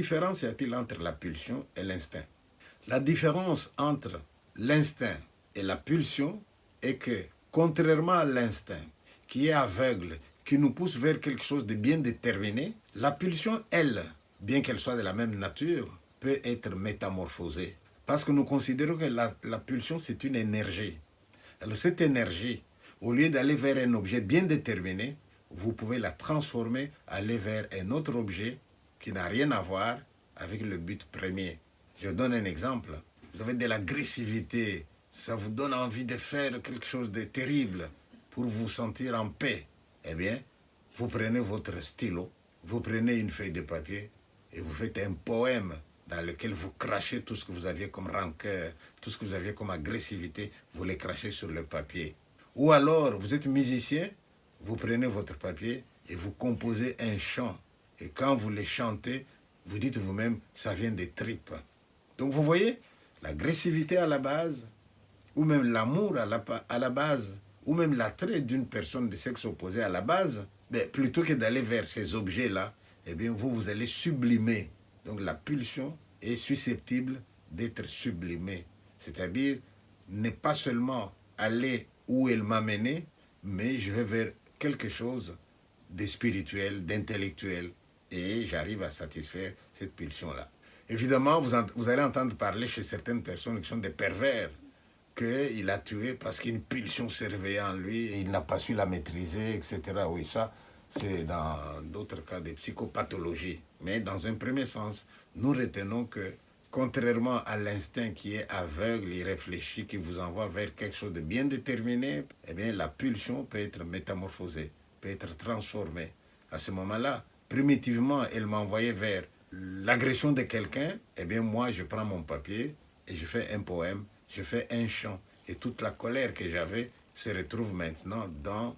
différence y a-t-il entre la pulsion et l'instinct? La différence entre l'instinct et la pulsion est que, contrairement à l'instinct, qui est aveugle, qui nous pousse vers quelque chose de bien déterminé, la pulsion, elle, bien qu'elle soit de la même nature, peut être métamorphosée. Parce que nous considérons que la pulsion, c'est une énergie. Alors cette énergie, au lieu d'aller vers un objet bien déterminé, vous pouvez la transformer, aller vers un autre objet qui n'a rien à voir avec le but premier. Je donne un exemple. Vous avez de l'agressivité, ça vous donne envie de faire quelque chose de terrible pour vous sentir en paix. Eh bien, vous prenez votre stylo, vous prenez une feuille de papier et vous faites un poème dans lequel vous crachez tout ce que vous aviez comme rancœur, tout ce que vous aviez comme agressivité, vous les crachez sur le papier. Ou alors, vous êtes musicien, vous prenez votre papier et vous composez un chant. Et quand vous le chantez, vous dites vous-même, ça vient des tripes. Donc vous voyez, l'agressivité à la base, ou même l'amour à la base, ou même l'attrait d'une personne de sexe opposé à la base, plutôt que d'aller vers ces objets-là, eh bien vous allez sublimer. Donc la pulsion est susceptible d'être sublimée. C'est-à-dire, ne pas seulement aller où elle m'a mené, mais je vais vers quelque chose de spirituel, d'intellectuel, et j'arrive à satisfaire cette pulsion-là. Évidemment, vous allez entendre parler chez certaines personnes qui sont des pervers, qu'il a tué parce qu'une pulsion s'est réveillée en lui et il n'a pas su la maîtriser, etc. Oui, ça, c'est dans d'autres cas de psychopathologie. Mais dans un premier sens, nous retenons que, contrairement à l'instinct qui est aveugle, irréfléchi, qui vous envoie vers quelque chose de bien déterminé, eh bien, la pulsion peut être métamorphosée, peut être transformée. À ce moment-là, primitivement, elle m'envoyait vers l'agression de quelqu'un, eh bien, moi, je prends mon papier et je fais un poème, je fais un chant. Et toute la colère que j'avais se retrouve maintenant dans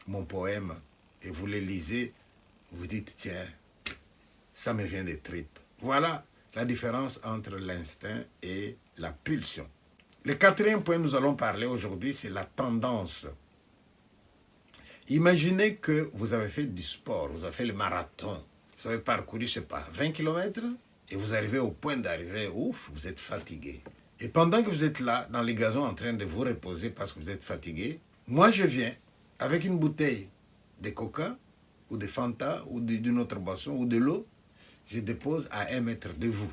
mon poème. Et vous le lisez, vous dites, tiens, ça me vient des tripes. Voilà la différence entre l'instinct et la pulsion. Le quatrième point que nous allons parler aujourd'hui, c'est la tendance. Imaginez que vous avez fait du sport, vous avez fait le marathon, vous avez parcouru, je ne sais pas, 20 km, et vous arrivez au point d'arrivée, ouf, vous êtes fatigué. Et pendant que vous êtes là, dans les gazons, en train de vous reposer parce que vous êtes fatigué, moi je viens avec une bouteille de coca, ou de Fanta, ou d'une autre boisson, ou de l'eau, je dépose à 1 mètre de vous.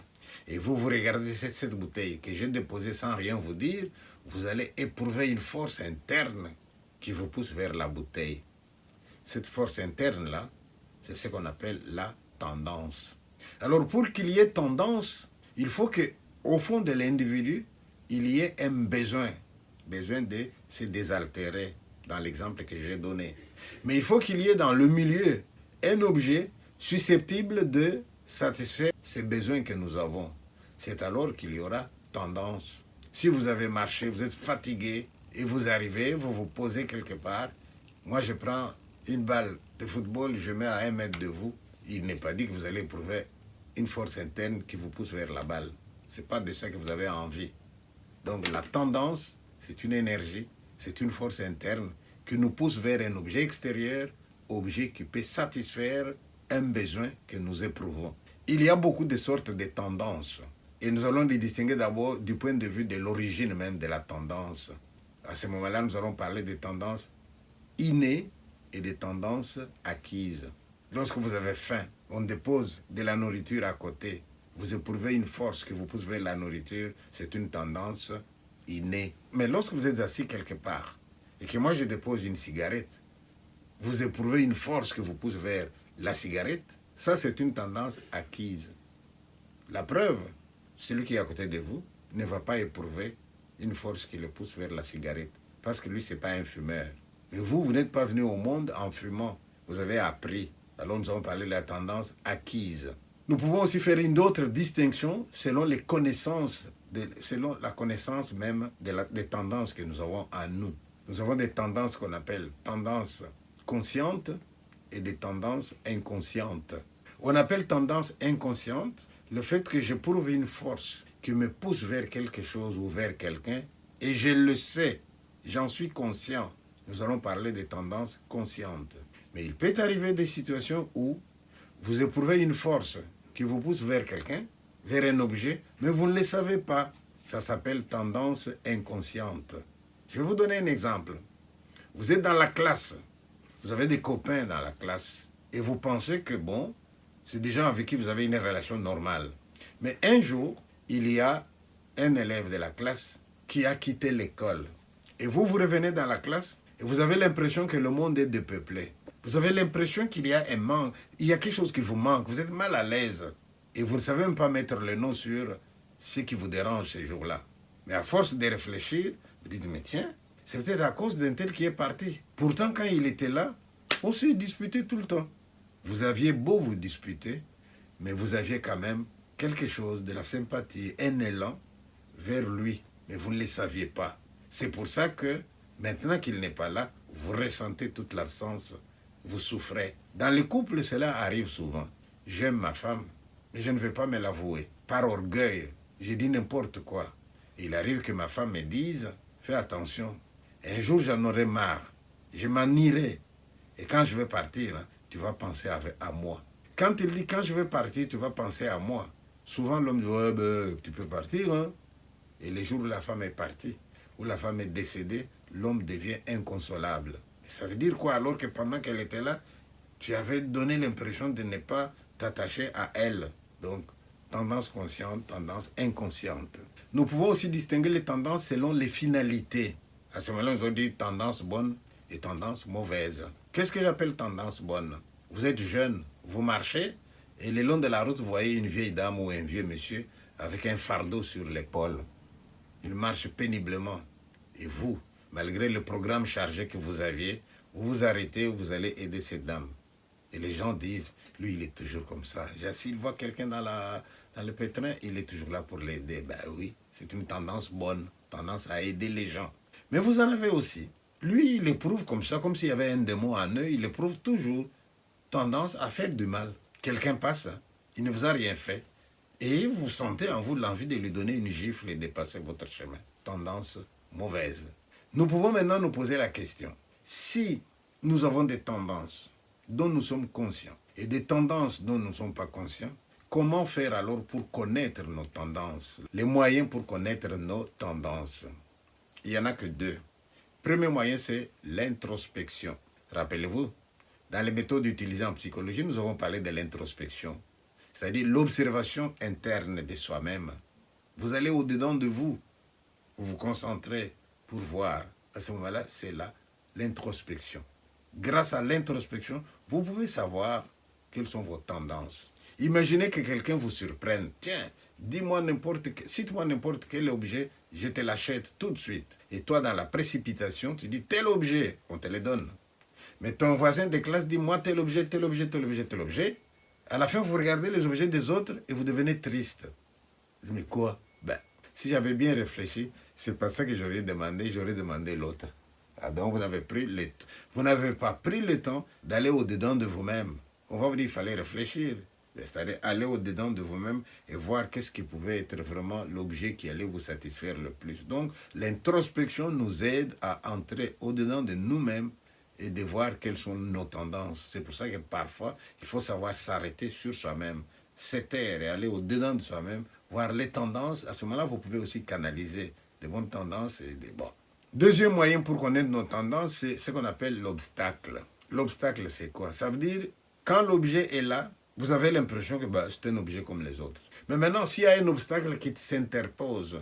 Et vous regardez cette bouteille que j'ai déposée sans rien vous dire, vous allez éprouver une force interne qui vous pousse vers la bouteille. Cette force interne-là, c'est ce qu'on appelle la tendance. Alors pour qu'il y ait tendance, il faut qu'au fond de l'individu, il y ait un besoin de se désaltérer, dans l'exemple que j'ai donné. Mais il faut qu'il y ait dans le milieu un objet susceptible de satisfaire ces besoins que nous avons. C'est alors qu'il y aura tendance. Si vous avez marché, vous êtes fatigué, et vous arrivez, vous vous posez quelque part, moi je prends une balle de football, je mets à 1 mètre de vous, il n'est pas dit que vous allez éprouver une force interne qui vous pousse vers la balle. Ce n'est pas de ça que vous avez envie. Donc la tendance, c'est une énergie, c'est une force interne qui nous pousse vers un objet extérieur, objet qui peut satisfaire un besoin que nous éprouvons. Il y a beaucoup de sortes de tendances. Et nous allons les distinguer d'abord du point de vue de l'origine même de la tendance. À ce moment-là, nous allons parler des tendances innées et des tendances acquises. Lorsque vous avez faim, on dépose de la nourriture à côté. Vous éprouvez une force qui vous pousse vers la nourriture. C'est une tendance innée. Mais lorsque vous êtes assis quelque part et que moi je dépose une cigarette, vous éprouvez une force qui vous pousse vers la cigarette. Ça, c'est une tendance acquise. La preuve, celui qui est à côté de vous ne va pas éprouver une force qui le pousse vers la cigarette. Parce que lui, ce n'est pas un fumeur. Mais vous n'êtes pas venu au monde en fumant. Vous avez appris. Alors nous allons parler de la tendance acquise. Nous pouvons aussi faire une autre distinction selon les connaissances, selon la connaissance même des tendances que nous avons en nous. Nous avons des tendances qu'on appelle tendances conscientes et des tendances inconscientes. On appelle tendance inconsciente le fait que je prouve une force qui me pousse vers quelque chose ou vers quelqu'un, et je le sais, j'en suis conscient. Nous allons parler des tendances conscientes. Mais il peut arriver des situations où vous éprouvez une force qui vous pousse vers quelqu'un, vers un objet, mais vous ne le savez pas. Ça s'appelle tendance inconsciente. Je vais vous donner un exemple. Vous êtes dans la classe, vous avez des copains dans la classe, et vous pensez que, bon, c'est des gens avec qui vous avez une relation normale. Mais un jour, il y a un élève de la classe qui a quitté l'école. Et vous revenez dans la classe, et vous avez l'impression que le monde est dépeuplé. Vous avez l'impression qu'il y a un manque, il y a quelque chose qui vous manque, vous êtes mal à l'aise. Et vous ne savez même pas mettre le nom sur ce qui vous dérange ces jours-là. Mais à force de réfléchir, vous dites, mais tiens, c'est peut-être à cause d'un tel qui est parti. Pourtant, quand il était là, on s'est disputé tout le temps. Vous aviez beau vous disputer, mais vous aviez quand même quelque chose de la sympathie, un élan vers lui. Mais vous ne le saviez pas. C'est pour ça que, maintenant qu'il n'est pas là, vous ressentez toute l'absence, vous souffrez. Dans les couples, cela arrive souvent. J'aime ma femme, mais je ne vais pas me l'avouer. Par orgueil, j'ai dit n'importe quoi. Il arrive que ma femme me dise, fais attention, un jour j'en aurai marre, je m'en irai. Et quand je vais partir, tu vas penser à moi. Quand il dit, quand je vais partir, tu vas penser à moi. Souvent l'homme dit, ouais, ben, tu peux partir. Hein? Et les jours où la femme est partie, où la femme est décédée, l'homme devient inconsolable. Et ça veut dire quoi? Alors que pendant qu'elle était là, tu avais donné l'impression de ne pas t'attacher à elle. Donc, tendance consciente, tendance inconsciente. Nous pouvons aussi distinguer les tendances selon les finalités. À ce moment-là, nous avons dit tendance bonne et tendance mauvaise. Qu'est-ce que j'appelle tendance bonne? Vous êtes jeune, vous marchez, et le long de la route, vous voyez une vieille dame ou un vieux monsieur avec un fardeau sur l'épaule. Il marche péniblement. Et vous, malgré le programme chargé que vous aviez, vous vous arrêtez, vous allez aider cette dame. Et les gens disent, lui, il est toujours comme ça. S'il voit quelqu'un dans le pétrin, il est toujours là pour l'aider. Ben oui, c'est une tendance bonne, tendance à aider les gens. Mais vous en avez aussi. Lui, il éprouve comme ça, comme s'il y avait un démon en eux, il éprouve toujours tendance à faire du mal. Quelqu'un passe, il ne vous a rien fait. Et vous sentez en vous l'envie de lui donner une gifle et de passer votre chemin. Tendance mauvaise. Nous pouvons maintenant nous poser la question. Si nous avons des tendances dont nous sommes conscients et des tendances dont nous ne sommes pas conscients, comment faire alors pour connaître nos tendances? Les moyens pour connaître nos tendances. Il n'y en a que deux. Premier moyen, c'est l'introspection. Rappelez-vous, dans les méthodes utilisées en psychologie, nous avons parlé de l'introspection, c'est-à-dire l'observation interne de soi-même. Vous allez au-dedans de vous, vous vous concentrez pour voir. À ce moment-là, c'est là l'introspection. Grâce à l'introspection, vous pouvez savoir quelles sont vos tendances. Imaginez que quelqu'un vous surprenne. Tiens, cite-moi n'importe quel objet, je te l'achète tout de suite. Et toi, dans la précipitation, tu dis tel objet, on te le donne. Mais ton voisin de classe dit moi tel objet, tel objet, tel objet, tel objet. À la fin, vous regardez les objets des autres et vous devenez triste. Mais quoi? Ben, si j'avais bien réfléchi, c'est pas ça que j'aurais demandé l'autre. Ah, donc vous n'avez pas pris le temps d'aller au-dedans de vous-même. On va vous dire qu'il fallait réfléchir. C'est-à-dire aller au-dedans de vous-même et voir qu'est-ce qui pouvait être vraiment l'objet qui allait vous satisfaire le plus. Donc, l'introspection nous aide à entrer au-dedans de nous-mêmes et de voir quelles sont nos tendances. C'est pour ça que parfois, il faut savoir s'arrêter sur soi-même, se taire et aller au-dedans de soi-même, voir les tendances. À ce moment-là, vous pouvez aussi canaliser des bonnes tendances et des bonnes. Deuxième moyen pour connaître nos tendances, c'est ce qu'on appelle l'obstacle. L'obstacle, c'est quoi? Ça veut dire, quand l'objet est là, vous avez l'impression que c'est un objet comme les autres. Mais maintenant, s'il y a un obstacle qui s'interpose,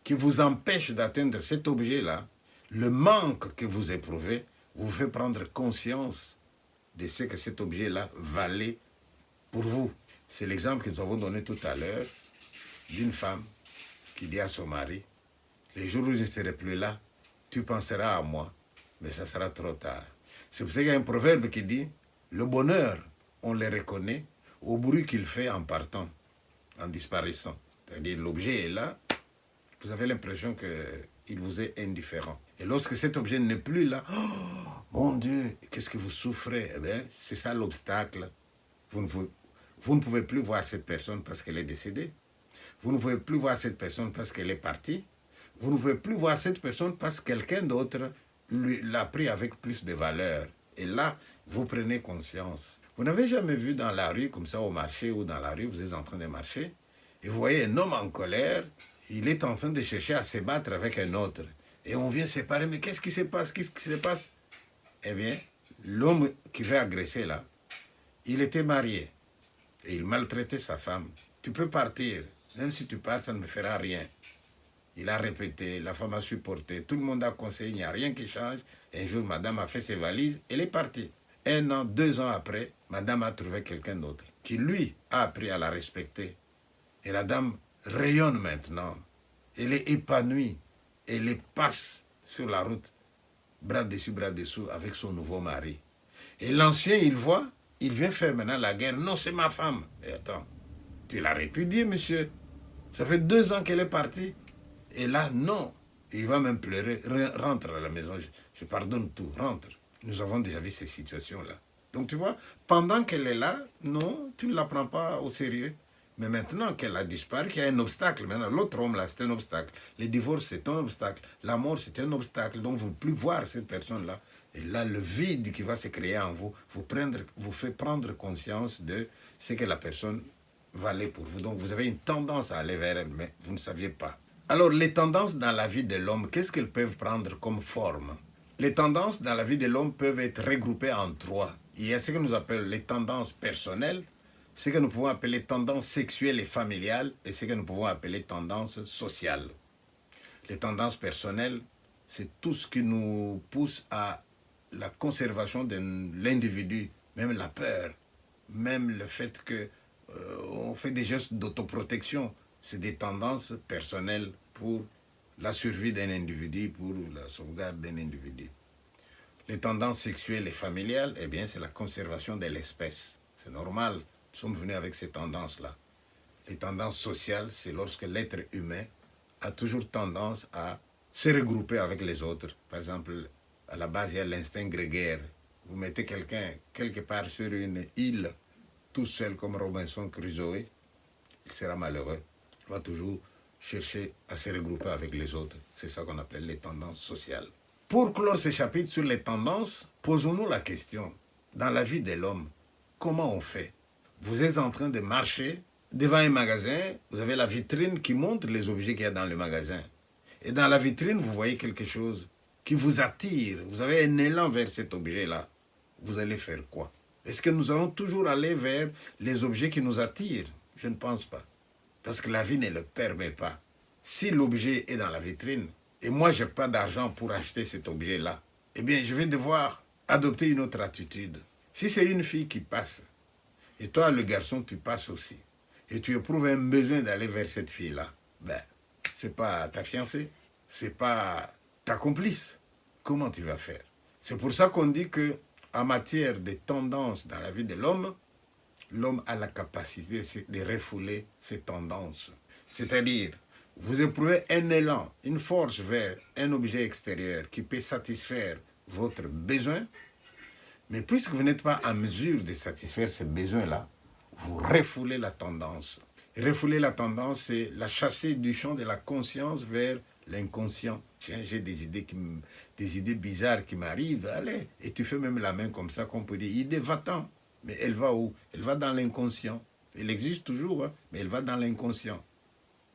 qui vous empêche d'atteindre cet objet-là, le manque que vous éprouvez vous fait prendre conscience de ce que cet objet-là valait pour vous. C'est l'exemple que nous avons donné tout à l'heure d'une femme qui dit à son mari, les jours où je ne serai plus là, tu penseras à moi, mais ça sera trop tard. C'est pour ça qu'il y a un proverbe qui dit, le bonheur, on le reconnaît au bruit qu'il fait en partant, en disparaissant. C'est-à-dire l'objet est là, vous avez l'impression qu'il vous est indifférent. Et lorsque cet objet n'est plus là, oh, mon Dieu, qu'est-ce que vous souffrez? Eh bien, c'est ça l'obstacle. Vous ne pouvez plus voir cette personne parce qu'elle est décédée. Vous ne pouvez plus voir cette personne parce qu'elle est partie. Vous ne pouvez plus voir cette personne parce que quelqu'un d'autre l'a pris avec plus de valeur. Et là, vous prenez conscience. Vous n'avez jamais vu dans la rue, comme ça, au marché ou dans la rue, vous êtes en train de marcher, et vous voyez un homme en colère, il est en train de chercher à se battre avec un autre. Et on vient séparer, mais qu'est-ce qui se passe? Qu'est-ce qui se passe? Eh bien, l'homme qui veut agresser là, il était marié et il maltraitait sa femme. Tu peux partir, même si tu pars, ça ne me fera rien. Il a répété, la femme a supporté, tout le monde a conseillé, il n'y a rien qui change. Un jour, madame a fait ses valises, elle est partie. 1 an, 2 ans après, madame a trouvé quelqu'un d'autre qui, lui, a appris à la respecter. Et la dame rayonne maintenant. Elle est épanouie. Elle passe sur la route, bras dessus, bras dessous, avec son nouveau mari. Et l'ancien, il voit, il vient faire maintenant la guerre. Non, c'est ma femme. Et attends, tu l'as répudiée, monsieur. Ça fait 2 ans qu'elle est partie. Et là, non. Il va même pleurer. Rentre à la maison. Je pardonne tout. Rentre. Nous avons déjà vu ces situations-là. Donc, tu vois, pendant qu'elle est là, non, tu ne la prends pas au sérieux. Mais maintenant qu'elle a disparu, qu'il y a un obstacle, maintenant, l'autre homme là, c'est un obstacle. Le divorce, c'est un obstacle. La mort, c'est un obstacle. Donc, vous ne pouvez plus voir cette personne-là. Et là, le vide qui va se créer en vous, vous fait prendre conscience de ce que la personne valait pour vous. Donc, vous avez une tendance à aller vers elle, mais vous ne saviez pas. Alors, les tendances dans la vie de l'homme, qu'est-ce qu'elles peuvent prendre comme forme? Les tendances dans la vie de l'homme peuvent être regroupées en 3. Il y a ce que nous appelons les tendances personnelles, ce que nous pouvons appeler tendances sexuelles et familiales, et ce que nous pouvons appeler tendances sociales. Les tendances personnelles, c'est tout ce qui nous pousse à la conservation de l'individu, même la peur, même le fait qu'on fait des gestes d'autoprotection. C'est des tendances personnelles pour la survie d'un individu, pour la sauvegarde d'un individu. Les tendances sexuelles et familiales, eh bien, c'est la conservation de l'espèce. C'est normal, nous sommes venus avec ces tendances-là. Les tendances sociales, c'est lorsque l'être humain a toujours tendance à se regrouper avec les autres. Par exemple, à la base, il y a l'instinct grégaire. Vous mettez quelqu'un quelque part sur une île, tout seul comme Robinson Crusoe, il sera malheureux. Il va toujours chercher à se regrouper avec les autres. C'est ça qu'on appelle les tendances sociales. Pour clore ce chapitre sur les tendances, posons-nous la question, dans la vie de l'homme, comment on fait? Vous êtes en train de marcher devant un magasin, vous avez la vitrine qui montre les objets qu'il y a dans le magasin. Et dans la vitrine, vous voyez quelque chose qui vous attire. Vous avez un élan vers cet objet-là. Vous allez faire quoi? Est-ce que nous allons toujours aller vers les objets qui nous attirent? Je ne pense pas. Parce que la vie ne le permet pas. Si l'objet est dans la vitrine, et moi je n'ai pas d'argent pour acheter cet objet-là, eh bien je vais devoir adopter une autre attitude. Si c'est une fille qui passe, et toi le garçon tu passes aussi, et tu éprouves un besoin d'aller vers cette fille-là, ben, c'est pas ta fiancée, c'est pas ta complice. Comment tu vas faire? C'est pour ça qu'on dit que en matière de tendance dans la vie de l'homme, l'homme a la capacité de refouler ses tendances. C'est-à-dire, vous éprouvez un élan, une force vers un objet extérieur qui peut satisfaire votre besoin, mais puisque vous n'êtes pas en mesure de satisfaire ce besoin-là, vous refoulez la tendance. Refouler la tendance, c'est la chasser du champ de la conscience vers l'inconscient. Tiens, j'ai des idées bizarres qui m'arrivent, allez. Et tu fais même la main comme ça, qu'on peut dire, idée, va-t'en. Mais elle va où? Elle va dans l'inconscient. Elle existe toujours, hein, mais elle va dans l'inconscient.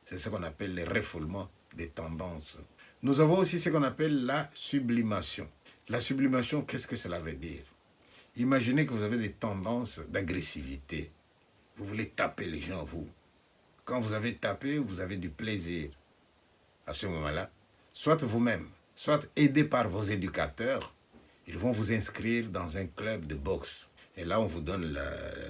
C'est ce qu'on appelle le refoulement des tendances. Nous avons aussi ce qu'on appelle la sublimation. La sublimation, qu'est-ce que cela veut dire? Imaginez que vous avez des tendances d'agressivité. Vous voulez taper les gens, vous. Quand vous avez tapé, vous avez du plaisir. À ce moment-là, soit vous-même, soit aidé par vos éducateurs, ils vont vous inscrire dans un club de boxe. Et là, on vous donne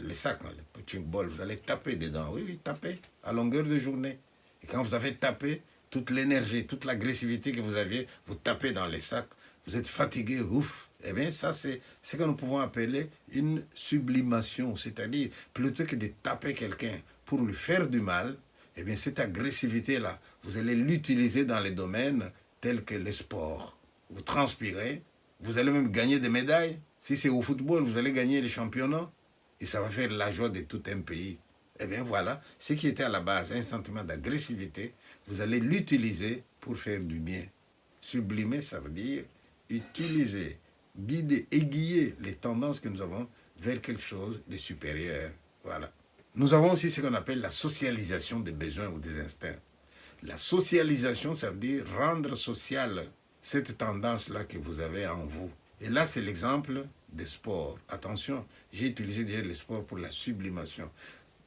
le sac, le punching ball. Vous allez taper dedans. Oui, oui, taper à longueur de journée. Et quand vous avez tapé, toute l'énergie, toute l'agressivité que vous aviez, vous tapez dans les sacs. Vous êtes fatigué, ouf. Eh bien, ça, c'est ce que nous pouvons appeler une sublimation. C'est-à-dire, plutôt que de taper quelqu'un pour lui faire du mal, eh bien, cette agressivité-là, vous allez l'utiliser dans les domaines tels que le sport. Vous transpirez, vous allez même gagner des médailles. Si c'est au football, vous allez gagner les championnats. Et ça va faire la joie de tout un pays. Eh bien voilà, ce qui était à la base, un sentiment d'agressivité, vous allez l'utiliser pour faire du bien. Sublimer, ça veut dire utiliser, guider, aiguiller les tendances que nous avons vers quelque chose de supérieur. Voilà. Nous avons aussi ce qu'on appelle la socialisation des besoins ou des instincts. La socialisation, ça veut dire rendre sociale cette tendance-là que vous avez en vous. Et là, c'est l'exemple des sports. Attention, j'ai utilisé déjà les sports pour la sublimation.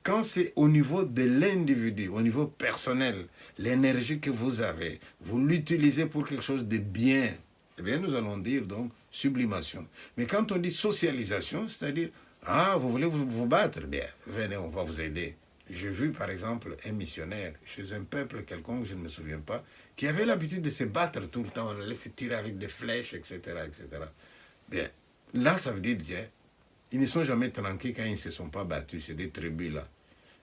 Quand c'est au niveau de l'individu, au niveau personnel, l'énergie que vous avez, vous l'utilisez pour quelque chose de bien, eh bien, nous allons dire donc sublimation. Mais quand on dit socialisation, c'est-à-dire, ah, vous voulez vous battre? Bien, venez, on va vous aider. J'ai vu, par exemple, un missionnaire chez un peuple quelconque, je ne me souviens pas, qui avait l'habitude de se battre tout le temps. On allait se tirer avec des flèches, etc., etc. Bien, là, ça veut dire, tiens, ils ne sont jamais tranquilles quand ils ne se sont pas battus, c'est des tribus là.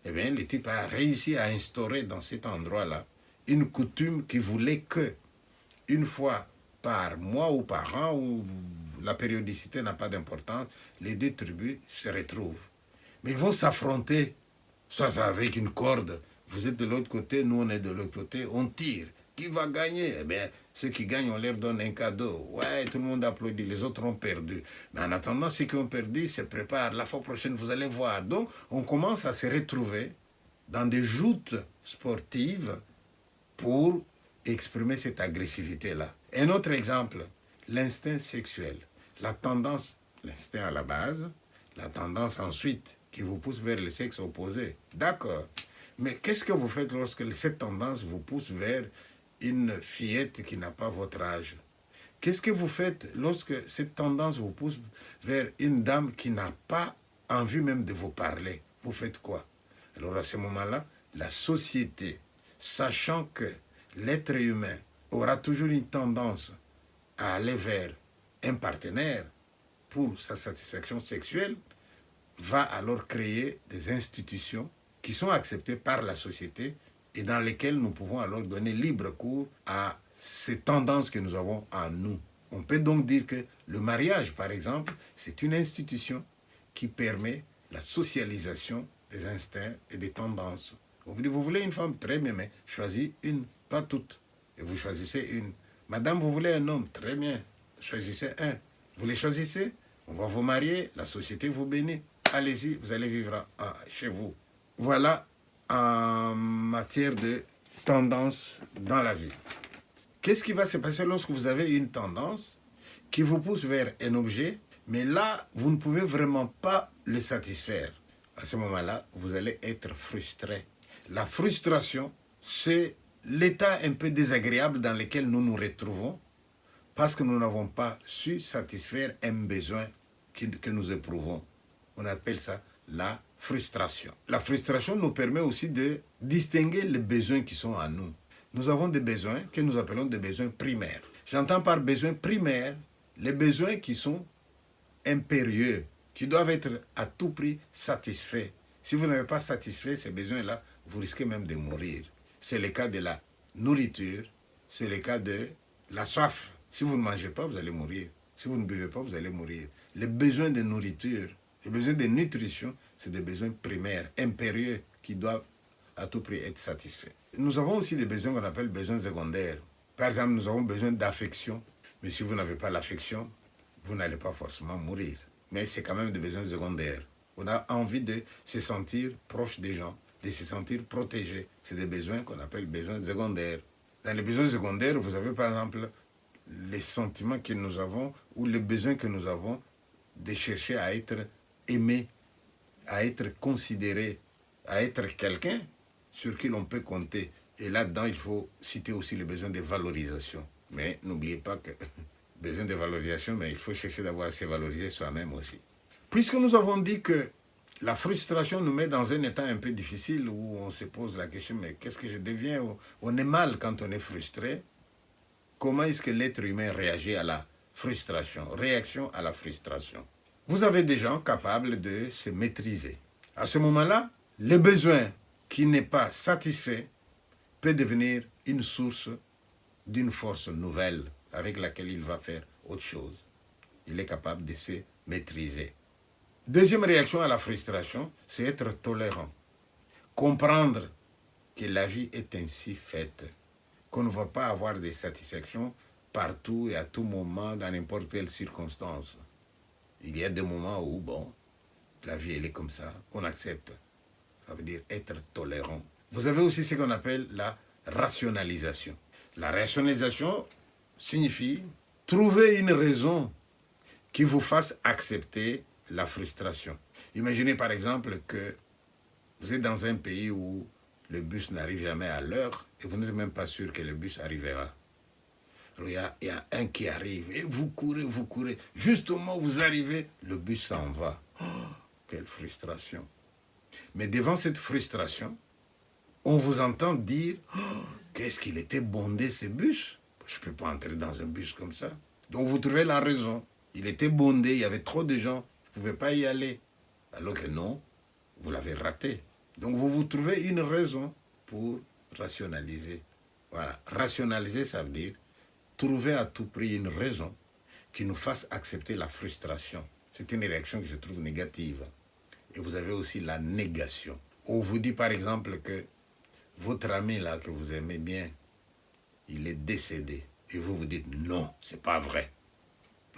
Eh bien, le type a réussi à instaurer dans cet endroit-là une coutume qui voulait que, une fois par mois ou par an, où la périodicité n'a pas d'importance, les deux tribus se retrouvent. Mais ils vont s'affronter, soit avec une corde, vous êtes de l'autre côté, nous on est de l'autre côté, on tire. Qui va gagner? Eh bien, ceux qui gagnent, on leur donne un cadeau. Ouais, tout le monde applaudit, les autres ont perdu. Mais en attendant, ceux qui ont perdu se préparent. La fois prochaine, vous allez voir. Donc, on commence à se retrouver dans des joutes sportives pour exprimer cette agressivité-là. Un autre exemple, l'instinct sexuel. La tendance, l'instinct à la base, la tendance ensuite qui vous pousse vers le sexe opposé. D'accord. Mais qu'est-ce que vous faites lorsque cette tendance vous pousse vers une fillette qui n'a pas votre âge? Qu'est-ce que vous faites lorsque cette tendance vous pousse vers une dame qui n'a pas envie même de vous parler? Vous faites quoi? Alors à ce moment-là, la société, sachant que l'être humain aura toujours une tendance à aller vers un partenaire pour sa satisfaction sexuelle, va alors créer des institutions qui sont acceptées par la société et dans lesquelles nous pouvons alors donner libre cours à ces tendances que nous avons en nous. On peut donc dire que le mariage, par exemple, c'est une institution qui permet la socialisation des instincts et des tendances. On vous dit, vous voulez une femme? Très bien, mais choisis une, pas toutes. Et vous choisissez une. Madame, vous voulez un homme? Très bien, choisissez un. Vous les choisissez? On va vous marier, la société vous bénit. Allez-y, vous allez vivre chez vous. Voilà en matière de tendance dans la vie. Qu'est-ce qui va se passer lorsque vous avez une tendance qui vous pousse vers un objet, mais là, vous ne pouvez vraiment pas le satisfaire? À ce moment-là, vous allez être frustré. La frustration, c'est l'état un peu désagréable dans lequel nous nous retrouvons parce que nous n'avons pas su satisfaire un besoin que nous éprouvons. On appelle ça la frustration. La frustration nous permet aussi de distinguer les besoins qui sont en nous. Nous avons des besoins que nous appelons des besoins primaires. J'entends par besoins primaires les besoins qui sont impérieux, qui doivent être à tout prix satisfaits. Si vous n'avez pas satisfait ces besoins-là, vous risquez même de mourir. C'est le cas de la nourriture, c'est le cas de la soif. Si vous ne mangez pas, vous allez mourir. Si vous ne buvez pas, vous allez mourir. Les besoins de nourriture, les besoins de nutrition, c'est des besoins primaires, impérieux, qui doivent à tout prix être satisfaits. Nous avons aussi des besoins qu'on appelle besoins secondaires. Par exemple, nous avons besoin d'affection. Mais si vous n'avez pas l'affection, vous n'allez pas forcément mourir. Mais c'est quand même des besoins secondaires. On a envie de se sentir proche des gens, de se sentir protégé. C'est des besoins qu'on appelle besoins secondaires. Dans les besoins secondaires, vous avez par exemple les sentiments que nous avons ou les besoins que nous avons de chercher à être aimé, à être considéré, à être quelqu'un sur qui l'on peut compter. Et là-dedans, il faut citer aussi le besoin de valorisation. Mais n'oubliez pas que besoin de valorisation, mais il faut chercher d'abord à se valoriser soi-même aussi. Puisque nous avons dit que la frustration nous met dans un état un peu difficile où on se pose la question, mais qu'est-ce que je deviens? On est mal quand on est frustré. Comment est-ce que l'être humain réagit à la frustration? Réaction à la frustration. Vous avez des gens capables de se maîtriser. À ce moment-là, le besoin qui n'est pas satisfait peut devenir une source d'une force nouvelle avec laquelle il va faire autre chose. Il est capable de se maîtriser. Deuxième réaction à la frustration, c'est être tolérant. Comprendre que la vie est ainsi faite, qu'on ne va pas avoir de satisfaction partout et à tout moment, dans n'importe quelle circonstance. Il y a des moments où, bon, La vie, elle est comme ça. On accepte. Ça veut dire être tolérant. Vous avez aussi ce qu'on appelle la rationalisation. La rationalisation signifie trouver une raison qui vous fasse accepter la frustration. Imaginez par exemple que vous êtes dans un pays où le bus n'arrive jamais à l'heure et vous n'êtes même pas sûr que le bus arrivera. Alors il y a un qui arrive et vous courez. Juste au moment où vous arrivez, le bus s'en va. Oh, quelle frustration. Mais devant cette frustration, on vous entend dire oh, qu'est-ce qu'il était bondé ce bus. Je ne peux pas entrer dans un bus comme ça. Donc vous trouvez la raison. Il était bondé, il y avait trop de gens, je ne pouvais pas y aller. Alors que non, vous l'avez raté. Donc vous vous trouvez une raison pour rationaliser. Voilà, rationaliser, ça veut dire trouver à tout prix une raison qui nous fasse accepter la frustration. C'est une réaction que je trouve négative. Et vous avez aussi la négation. On vous dit par exemple que votre ami là que vous aimez bien, il est décédé. Et vous vous dites non, c'est pas vrai.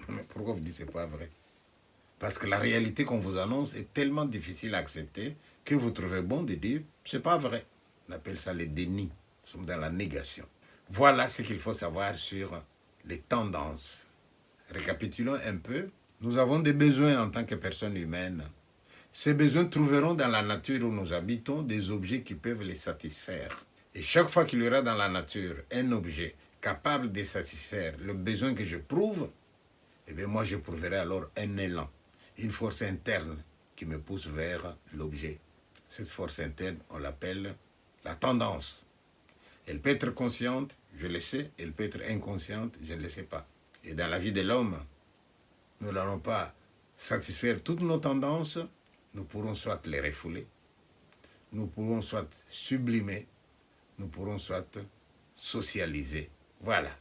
Mais pourquoi vous dites c'est pas vrai? Parce que la réalité qu'on vous annonce est tellement difficile à accepter que vous trouvez bon de dire c'est pas vrai. On appelle ça le déni. Nous sommes dans la négation. Voilà ce qu'il faut savoir sur les tendances. Récapitulons un peu. Nous avons des besoins en tant que personnes humaines. Ces besoins trouveront dans la nature où nous habitons des objets qui peuvent les satisfaire. Et chaque fois qu'il y aura dans la nature un objet capable de satisfaire le besoin que je prouve, eh bien moi j'éprouverai alors un élan, une force interne qui me pousse vers l'objet. Cette force interne, on l'appelle la tendance. Elle peut être consciente, je le sais, elle peut être inconsciente, je ne le sais pas. Et dans la vie de l'homme, nous n'allons pas satisfaire toutes nos tendances, nous pourrons soit les refouler, nous pourrons soit sublimer, nous pourrons soit socialiser. Voilà.